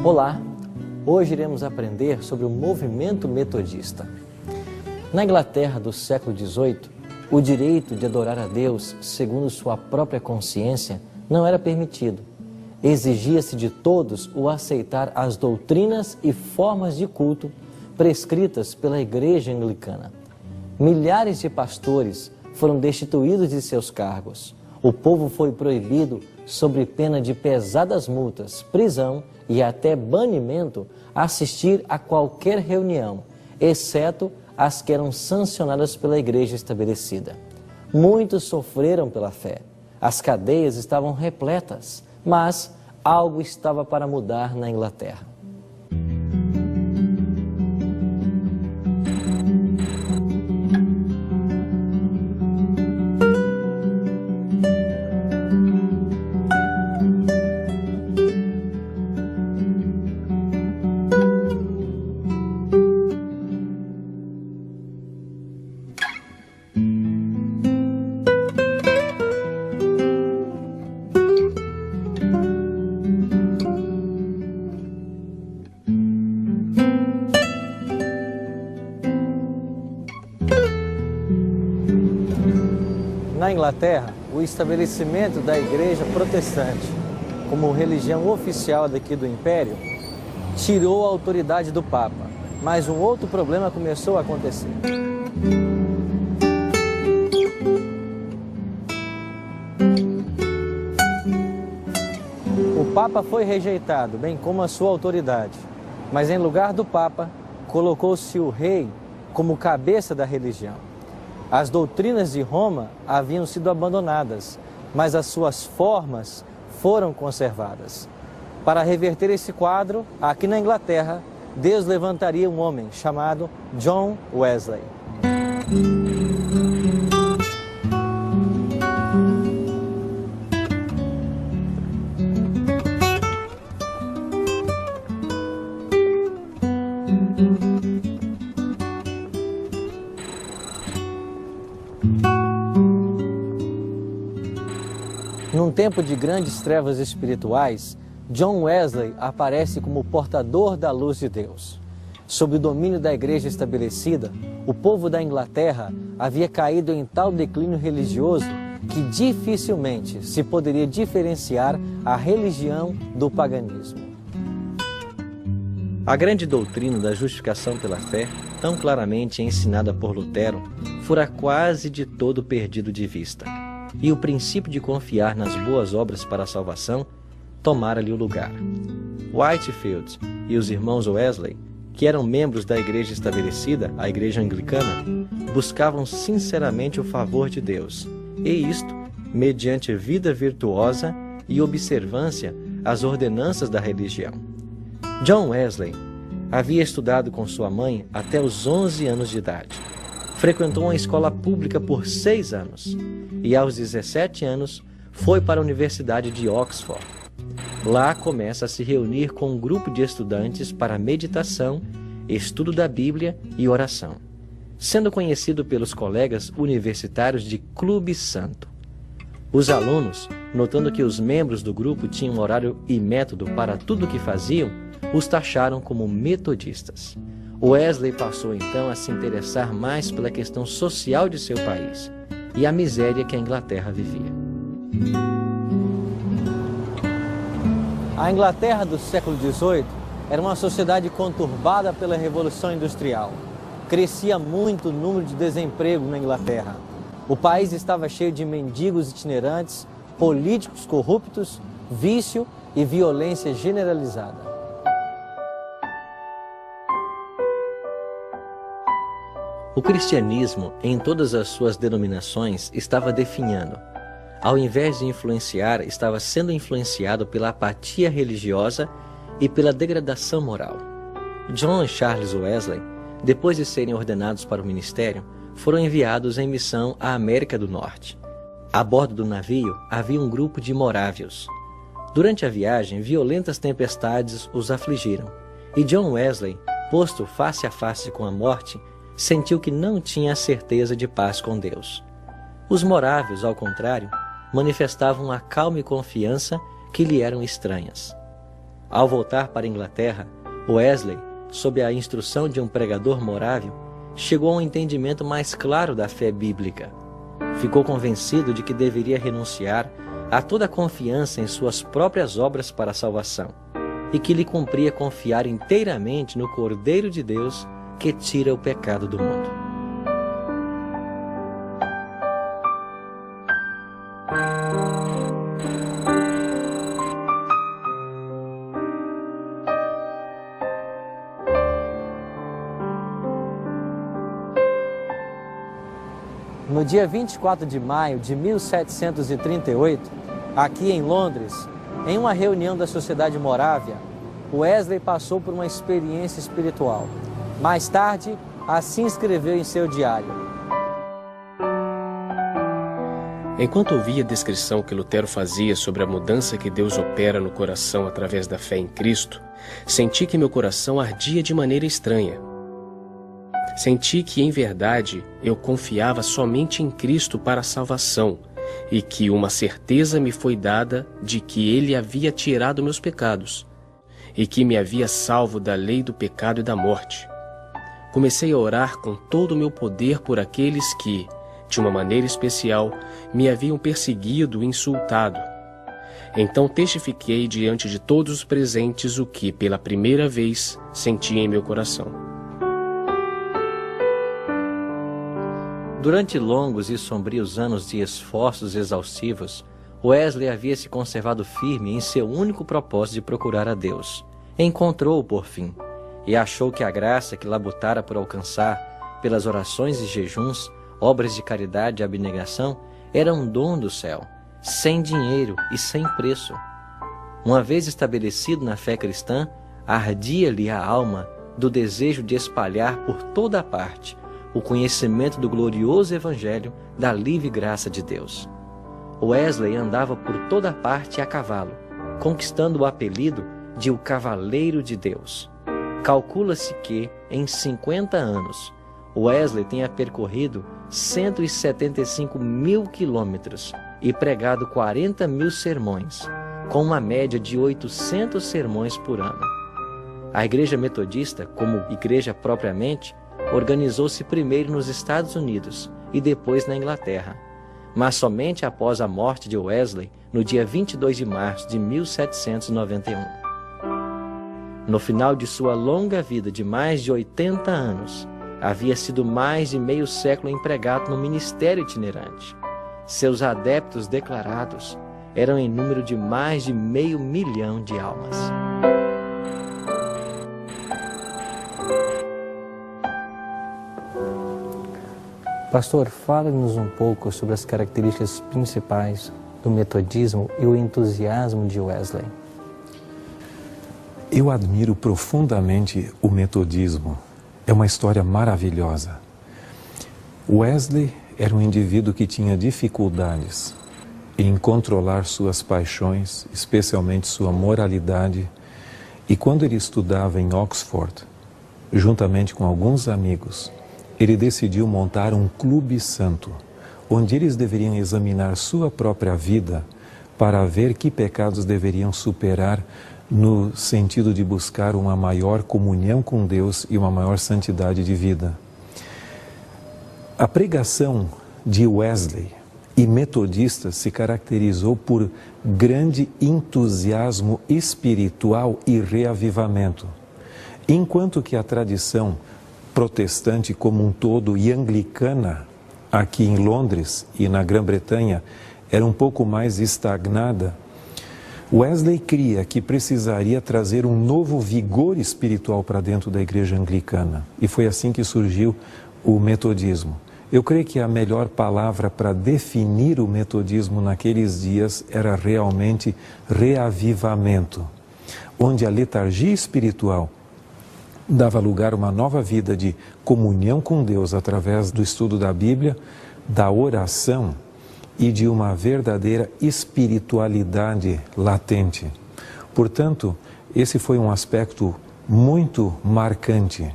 Olá, hoje iremos aprender sobre o movimento metodista. Na Inglaterra do século XVIII, o direito de adorar a Deus segundo sua própria consciência não era permitido. Exigia-se de todos o aceitar as doutrinas e formas de culto prescritas pela Igreja Anglicana. Milhares de pastores foram destituídos de seus cargos. O povo foi proibido, sob pena de pesadas multas, prisão e até banimento, assistir a qualquer reunião, exceto as que eram sancionadas pela igreja estabelecida. Muitos sofreram pela fé. As cadeias estavam repletas, mas algo estava para mudar na Inglaterra. Na Inglaterra, o estabelecimento da Igreja Protestante, como religião oficial daqui do Império, tirou a autoridade do Papa. Mas um outro problema começou a acontecer. O Papa foi rejeitado, bem como a sua autoridade. Mas em lugar do Papa, colocou-se o rei como cabeça da religião. As doutrinas de Roma haviam sido abandonadas, mas as suas formas foram conservadas. Para reverter esse quadro, aqui na Inglaterra, Deus levantaria um homem chamado John Wesley. Num tempo de grandes trevas espirituais, John Wesley aparece como portador da luz de Deus. Sob o domínio da igreja estabelecida, o povo da Inglaterra havia caído em tal declínio religioso que dificilmente se poderia diferenciar a religião do paganismo. A grande doutrina da justificação pela fé, tão claramente ensinada por Lutero, fora quase de todo perdido de vista. E o princípio de confiar nas boas obras para a salvação tomara-lhe o lugar. Whitefield e os irmãos Wesley, que eram membros da igreja estabelecida, a igreja anglicana, buscavam sinceramente o favor de Deus, e isto mediante vida virtuosa e observância às ordenanças da religião. John Wesley havia estudado com sua mãe até os 11 anos de idade. Frequentou uma escola pública por 6 anos e, aos 17 anos, foi para a Universidade de Oxford. Lá começa a se reunir com um grupo de estudantes para meditação, estudo da Bíblia e oração, sendo conhecido pelos colegas universitários de Clube Santo. Os alunos, notando que os membros do grupo tinham horário e método para tudo o que faziam, os taxaram como metodistas. Wesley passou então a se interessar mais pela questão social de seu país e a miséria que a Inglaterra vivia. A Inglaterra do século XVIII era uma sociedade conturbada pela Revolução Industrial. Crescia muito o número de desemprego na Inglaterra. O país estava cheio de mendigos itinerantes, políticos corruptos, vício e violência generalizada. O cristianismo, em todas as suas denominações, estava definhando. Ao invés de influenciar, estava sendo influenciado pela apatia religiosa e pela degradação moral. John e Charles Wesley, depois de serem ordenados para o ministério, foram enviados em missão à América do Norte. A bordo do navio havia um grupo de morávios. Durante a viagem, violentas tempestades os afligiram, e John Wesley, posto face a face com a morte, sentiu que não tinha a certeza de paz com Deus. Os morávios, ao contrário, manifestavam a calma e confiança que lhe eram estranhas. Ao voltar para a Inglaterra, Wesley, sob a instrução de um pregador morável, chegou a um entendimento mais claro da fé bíblica. Ficou convencido de que deveria renunciar a toda confiança em suas próprias obras para a salvação e que lhe cumpria confiar inteiramente no Cordeiro de Deus que tira o pecado do mundo. No dia 24 de maio de 1738, aqui em Londres, em uma reunião da Sociedade Morávia, Wesley passou por uma experiência espiritual. Mais tarde, assim escreveu em seu diário: Enquanto ouvia a descrição que Lutero fazia sobre a mudança que Deus opera no coração através da fé em Cristo, senti que meu coração ardia de maneira estranha. Senti que, em verdade, eu confiava somente em Cristo para a salvação e que uma certeza me foi dada de que Ele havia tirado meus pecados e que me havia salvo da lei do pecado e da morte. Comecei a orar com todo o meu poder por aqueles que, de uma maneira especial, me haviam perseguido e insultado. Então testifiquei diante de todos os presentes o que, pela primeira vez, senti em meu coração. Durante longos e sombrios anos de esforços exaustivos, Wesley havia se conservado firme em seu único propósito de procurar a Deus. Encontrou-o por fim, e achou que a graça que labutara por alcançar, pelas orações e jejuns, obras de caridade e abnegação, era um dom do céu, sem dinheiro e sem preço. Uma vez estabelecido na fé cristã, ardia-lhe a alma do desejo de espalhar por toda a parte o conhecimento do glorioso Evangelho da livre graça de Deus. Wesley andava por toda parte a cavalo, conquistando o apelido de o Cavaleiro de Deus. Calcula-se que, em 50 anos, Wesley tenha percorrido 175 mil quilômetros e pregado 40 mil sermões, com uma média de 800 sermões por ano. A Igreja Metodista, como igreja propriamente, organizou-se primeiro nos Estados Unidos e depois na Inglaterra, mas somente após a morte de Wesley, no dia 22 de março de 1791. No final de sua longa vida de mais de 80 anos, havia sido mais de meio século empregado no ministério itinerante. Seus adeptos declarados eram em número de mais de 500 mil de almas. Pastor, fale-nos um pouco sobre as características principais do metodismo e o entusiasmo de Wesley. Eu admiro profundamente o metodismo. É uma história maravilhosa. Wesley era um indivíduo que tinha dificuldades em controlar suas paixões, especialmente sua moralidade, e quando ele estudava em Oxford, juntamente com alguns amigos, ele decidiu montar um clube santo, onde eles deveriam examinar sua própria vida para ver que pecados deveriam superar no sentido de buscar uma maior comunhão com Deus e uma maior santidade de vida. A pregação de Wesley e metodistas se caracterizou por grande entusiasmo espiritual e reavivamento, enquanto que a tradição protestante como um todo e anglicana aqui em Londres e na Grã-Bretanha era um pouco mais estagnada. Wesley cria que precisaria trazer um novo vigor espiritual para dentro da igreja anglicana, e foi assim que surgiu o metodismo. Eu creio que a melhor palavra para definir o metodismo naqueles dias era realmente reavivamento, onde a letargia espiritual dava lugar a uma nova vida de comunhão com Deus através do estudo da Bíblia, da oração e de uma verdadeira espiritualidade latente. Portanto, esse foi um aspecto muito marcante,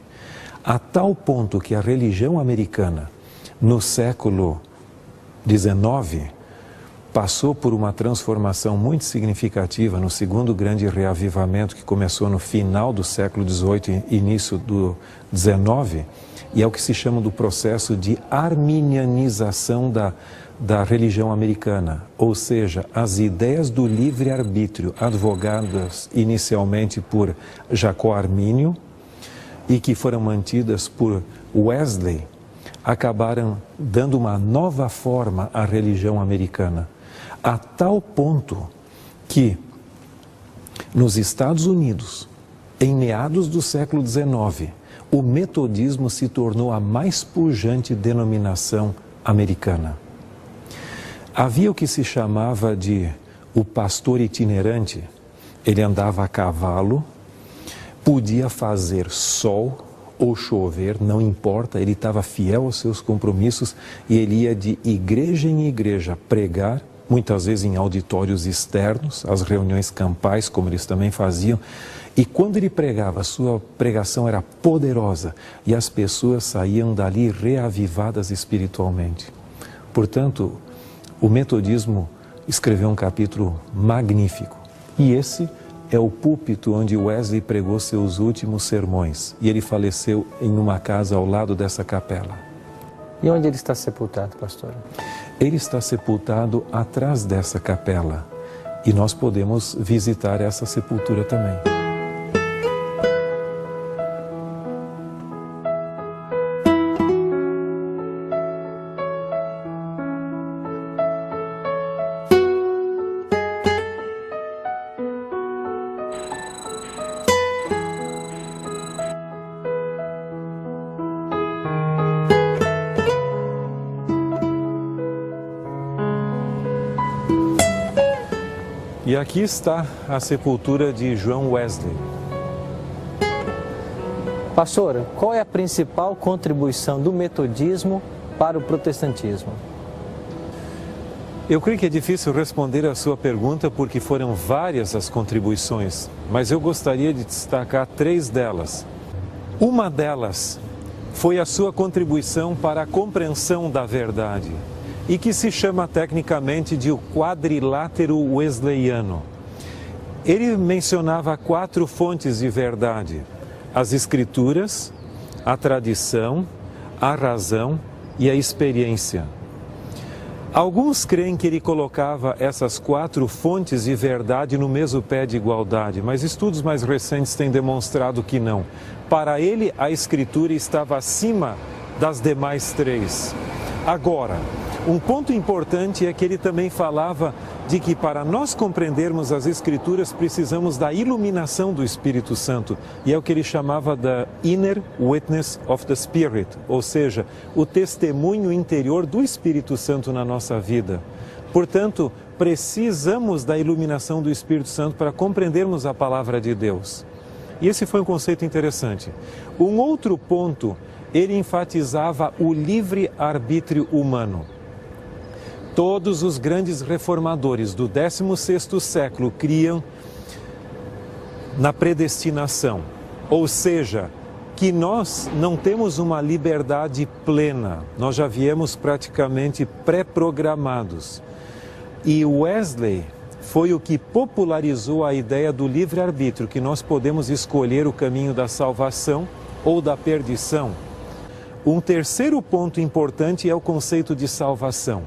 a tal ponto que a religião americana, no século XIX, passou por uma transformação muito significativa no segundo grande reavivamento que começou no final do século XVIII e início do XIX, e é o que se chama do processo de arminianização da religião americana, ou seja, as ideias do livre-arbítrio advogadas inicialmente por Jacó Armínio e que foram mantidas por Wesley, acabaram dando uma nova forma à religião americana, a tal ponto que nos Estados Unidos, em meados do século XIX, o metodismo se tornou a mais pujante denominação americana. Havia o que se chamava de o pastor itinerante. Ele andava a cavalo, podia fazer sol ou chover, não importa, ele estava fiel aos seus compromissos e ele ia de igreja em igreja pregar, muitas vezes em auditórios externos, as reuniões campais, como eles também faziam. E quando ele pregava, a sua pregação era poderosa e as pessoas saíam dali reavivadas espiritualmente. Portanto, o metodismo escreveu um capítulo magnífico. E esse é o púlpito onde Wesley pregou seus últimos sermões. E ele faleceu em uma casa ao lado dessa capela. E onde ele está sepultado, pastor? Ele está sepultado atrás dessa capela. E nós podemos visitar essa sepultura também. E aqui está a sepultura de John Wesley. Pastor, qual é a principal contribuição do metodismo para o protestantismo? Eu creio que é difícil responder a sua pergunta porque foram várias as contribuições, mas eu gostaria de destacar 3 delas. Uma delas foi a sua contribuição para a compreensão da verdade, e que se chama tecnicamente de o quadrilátero wesleyano. Ele mencionava 4 fontes de verdade: as Escrituras, a tradição, a razão e a experiência. Alguns creem que ele colocava essas 4 fontes de verdade no mesmo pé de igualdade, mas estudos mais recentes têm demonstrado que não. Para ele, a Escritura estava acima das demais 3. Agora, um ponto importante é que ele também falava de que para nós compreendermos as Escrituras precisamos da iluminação do Espírito Santo, e é o que ele chamava da Inner Witness of the Spirit, ou seja, o testemunho interior do Espírito Santo na nossa vida. Portanto, precisamos da iluminação do Espírito Santo para compreendermos a palavra de Deus. E esse foi um conceito interessante. Um outro ponto, ele enfatizava o livre-arbítrio humano. Todos os grandes reformadores do 16º século criam na predestinação, ou seja, que nós não temos uma liberdade plena, nós já viemos praticamente pré-programados. E Wesley foi o que popularizou a ideia do livre-arbítrio, que nós podemos escolher o caminho da salvação ou da perdição. Um terceiro ponto importante é o conceito de salvação.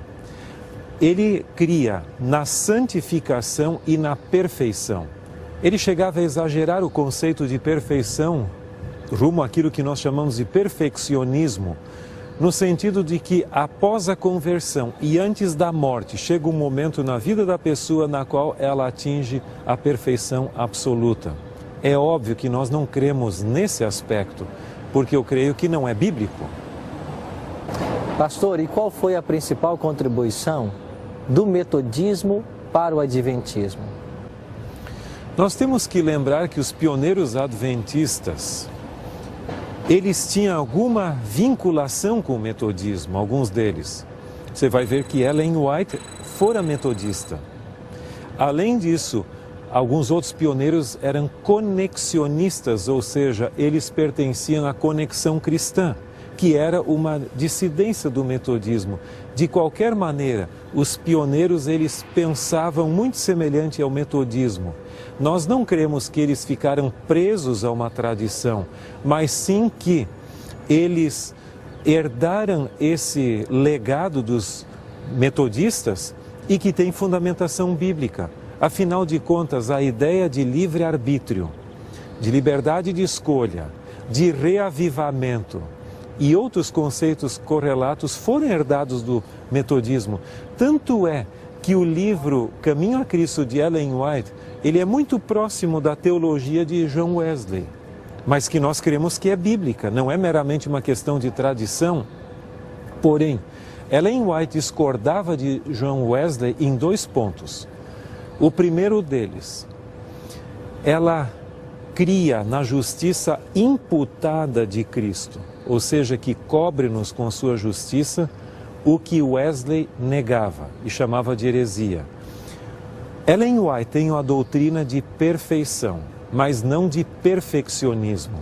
Ele cria na santificação e na perfeição. Ele chegava a exagerar o conceito de perfeição rumo àquilo que nós chamamos de perfeccionismo, no sentido de que após a conversão e antes da morte, chega um momento na vida da pessoa na qual ela atinge a perfeição absoluta. É óbvio que nós não cremos nesse aspecto, porque eu creio que não é bíblico. Pastor, e qual foi a principal contribuição do metodismo para o adventismo? Nós temos que lembrar que os pioneiros adventistas, eles tinham alguma vinculação com o metodismo, alguns deles. Você vai ver que Ellen White fora metodista. Além disso, alguns outros pioneiros eram conexionistas, ou seja, eles pertenciam à conexão cristã, que era uma dissidência do metodismo. De qualquer maneira, os pioneiros eles pensavam muito semelhante ao metodismo. Nós não cremos que eles ficaram presos a uma tradição, mas sim que eles herdaram esse legado dos metodistas e que tem fundamentação bíblica. Afinal de contas, a ideia de livre-arbítrio, de liberdade de escolha, de reavivamento e outros conceitos correlatos foram herdados do metodismo. Tanto é que o livro Caminho a Cristo, de Ellen White, ele é muito próximo da teologia de John Wesley, mas que nós cremos que é bíblica, não é meramente uma questão de tradição. Porém, Ellen White discordava de John Wesley em 2 pontos. O primeiro deles, ela cria na justiça imputada de Cristo, ou seja, que cobre-nos com sua justiça o que Wesley negava e chamava de heresia. Ellen White tem a doutrina de perfeição, mas não de perfeccionismo.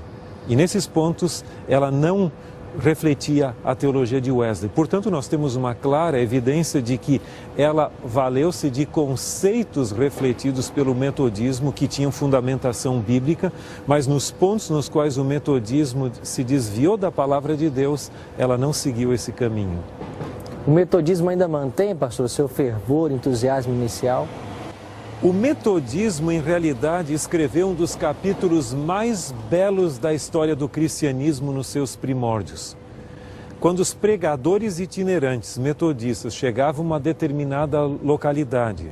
E nesses pontos ela não refletia a teologia de Wesley. Portanto, nós temos uma clara evidência de que ela valeu-se de conceitos refletidos pelo metodismo que tinham fundamentação bíblica, mas nos pontos nos quais o metodismo se desviou da palavra de Deus, ela não seguiu esse caminho. O metodismo ainda mantém, pastor, seu fervor, entusiasmo inicial? O metodismo, em realidade, escreveu um dos capítulos mais belos da história do cristianismo nos seus primórdios. Quando os pregadores itinerantes metodistas chegavam a uma determinada localidade,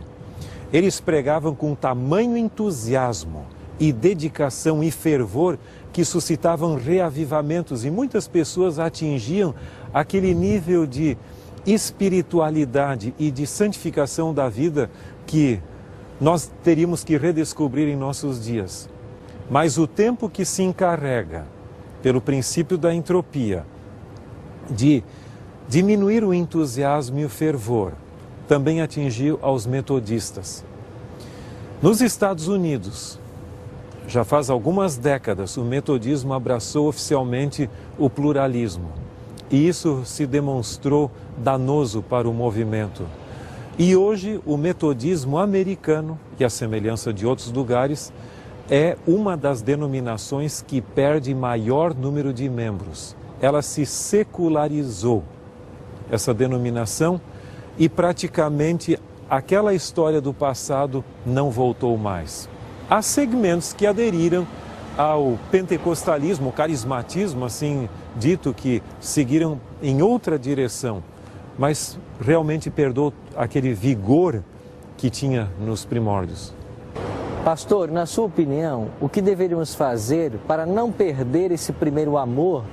eles pregavam com tamanho entusiasmo e dedicação e fervor que suscitavam reavivamentos e muitas pessoas atingiam aquele nível de espiritualidade e de santificação da vida que nós teríamos que redescobrir em nossos dias. Mas o tempo que se encarrega, pelo princípio da entropia, de diminuir o entusiasmo e o fervor, também atingiu aos metodistas. Nos Estados Unidos, já faz algumas décadas, o metodismo abraçou oficialmente o pluralismo. E isso se demonstrou danoso para o movimento. E hoje o metodismo americano, e a semelhança de outros lugares, é uma das denominações que perde maior número de membros. Ela se secularizou, essa denominação, e praticamente aquela história do passado não voltou mais. Há segmentos que aderiram ao pentecostalismo, o carismatismo, assim dito, que seguiram em outra direção, mas realmente perdeu aquele vigor que tinha nos primórdios. Pastor, na sua opinião, o que deveríamos fazer para não perder esse primeiro amor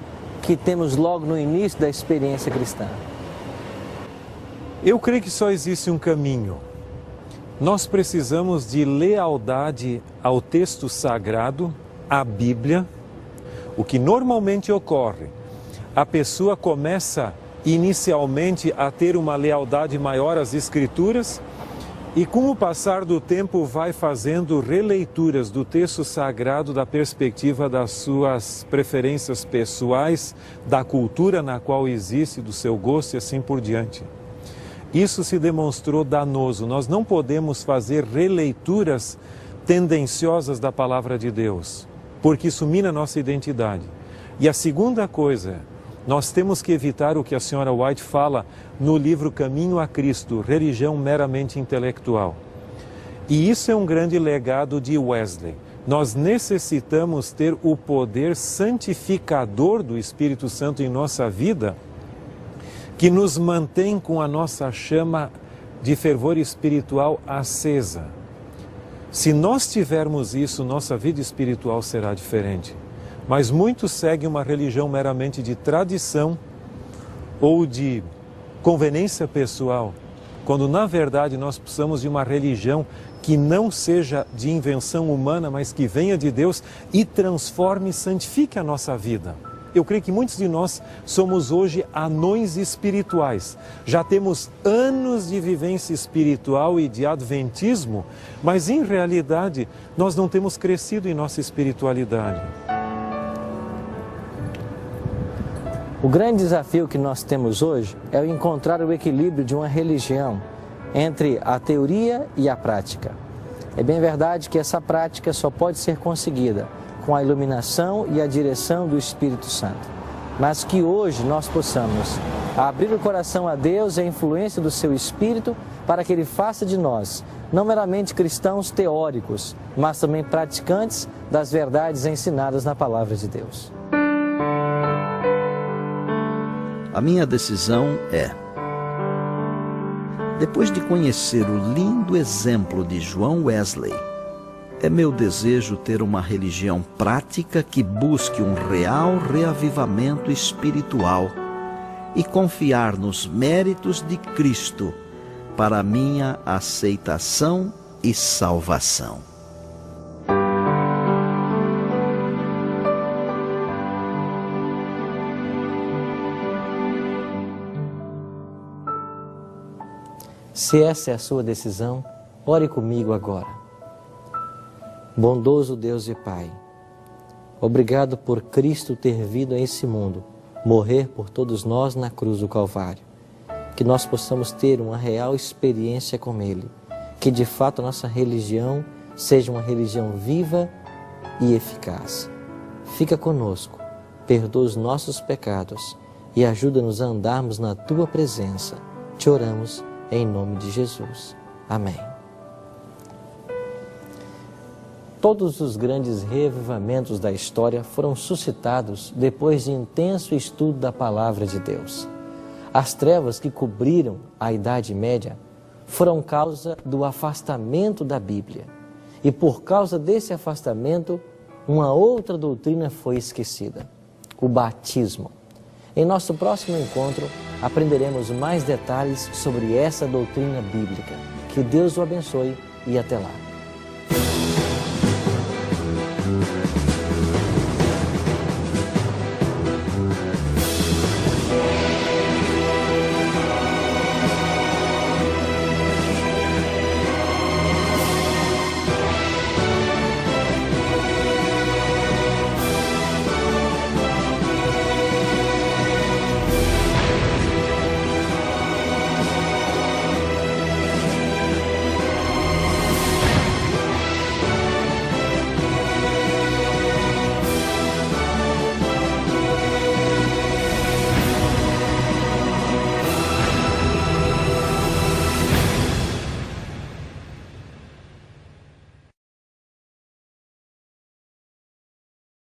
que temos logo no início da experiência cristã? Eu creio que só existe um caminho. Nós precisamos de lealdade ao texto sagrado, à Bíblia. O que normalmente ocorre, a pessoa começa inicialmente a ter uma lealdade maior às Escrituras e com o passar do tempo vai fazendo releituras do texto sagrado da perspectiva das suas preferências pessoais, da cultura na qual existe, do seu gosto e assim por diante. Isso se demonstrou danoso. Nós não podemos fazer releituras tendenciosas da palavra de Deus, porque isso mina a nossa identidade. E a segunda coisa, nós temos que evitar o que a senhora White fala no livro Caminho a Cristo, religião meramente intelectual. E isso é um grande legado de Wesley. Nós necessitamos ter o poder santificador do Espírito Santo em nossa vida, que nos mantém com a nossa chama de fervor espiritual acesa. Se nós tivermos isso, nossa vida espiritual será diferente. Mas muitos seguem uma religião meramente de tradição ou de conveniência pessoal, quando na verdade nós precisamos de uma religião que não seja de invenção humana, mas que venha de Deus e transforme e santifique a nossa vida. Eu creio que muitos de nós somos hoje anões espirituais. Já temos anos de vivência espiritual e de adventismo, mas em realidade nós não temos crescido em nossa espiritualidade. O grande desafio que nós temos hoje é o encontrar o equilíbrio de uma religião entre a teoria e a prática. É bem verdade que essa prática só pode ser conseguida com a iluminação e a direção do Espírito Santo. Mas que hoje nós possamos abrir o coração a Deus e a influência do seu Espírito para que Ele faça de nós não meramente cristãos teóricos, mas também praticantes das verdades ensinadas na Palavra de Deus. A minha decisão é: depois de conhecer o lindo exemplo de João Wesley, é meu desejo ter uma religião prática que busque um real reavivamento espiritual e confiar nos méritos de Cristo para a minha aceitação e salvação. Se essa é a sua decisão, ore comigo agora. Bondoso Deus e Pai, obrigado por Cristo ter vindo a esse mundo, morrer por todos nós na cruz do Calvário. Que nós possamos ter uma real experiência com Ele, que de fato a nossa religião seja uma religião viva e eficaz. Fica conosco, perdoa os nossos pecados e ajuda-nos a andarmos na Tua presença. Te oramos em nome de Jesus. Amém. Todos os grandes reavivamentos da história foram suscitados depois de intenso estudo da Palavra de Deus. As trevas que cobriram a Idade Média foram causa do afastamento da Bíblia. E por causa desse afastamento, uma outra doutrina foi esquecida: o batismo. Em nosso próximo encontro, aprenderemos mais detalhes sobre essa doutrina bíblica. Que Deus o abençoe e até lá.